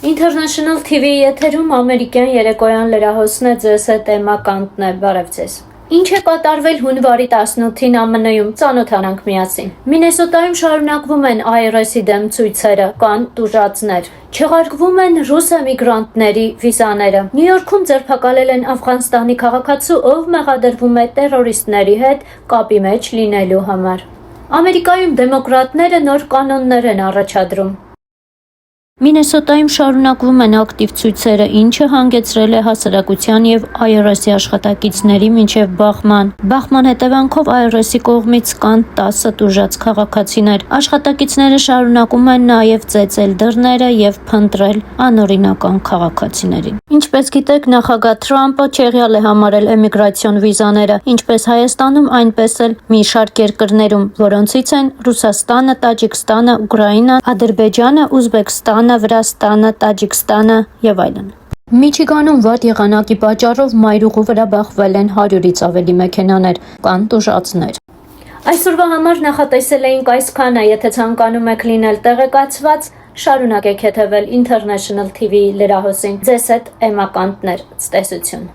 International TV եթերում ամերիկյան երեկոյան լրահոսն է ձեզ հետ Էմմա Կանտն է, բարև ձեզ։ Ինչ է կատարվել հունվարի 18-ին ԱՄՆ-ում, ծանոթանանք միասին։ Մինեսոտայում շարունակվում են IRS-ի դեմ ցույցերը, կան տուժածներ։ Չեղարկվում են ռուս էմիգրանտների վիզաները։ Նյու Յորքում ձերբակալել են Աֆղանստանի քաղաքացու, ով մեղադրվում է տերորիստների հետ կապի մեջ լինելու համար։ Ամերիկայում դեմոկրատները նոր կանոններ են առաջադրում։ Մինեսոտայում շարունակվում են ակտիվ ցույցերը, ինչը հանգեցրել է հասարակության եւ IRS-ի աշխատակիցների մինչեւ բախման հետևանքով IRS-ի կողմից կան 10 տուժած քաղաքացիներ։ Աշխատակիցները շարունակում են նաեւ ծեծել դռները եւ փնտրել անօրինական քաղաքացիներին։ Ինչպես գիտեք, նախագահ Թրամփը չեղյալ է համարել էմիգրացիոն վիզաները, ինչպես Հայաստանում, այնպես էլ մի շարք երկրներում, որոնցից են Ռուսաստանը, Տաջիկստանը, Ուկրաինան, Ադրբեջանը, Ուզբեկստանը, Վրաստանը, Տաջիկստանը եւ այլն։ Միչիգանում վատ եղանակի պատճառով մայրուղու վրա բախվել են 100-ից ավելի մեքենաներ, կան տուժածներ։ Այսօրվա համար նախատեսել էինք այսքանը, եթե ցանկանում եք լինել տեղեկացված, շարունակեք հետևել International TV լրահոսին։ Ձեզ հետ Էմմա Կանտն էր, ցտեսություն։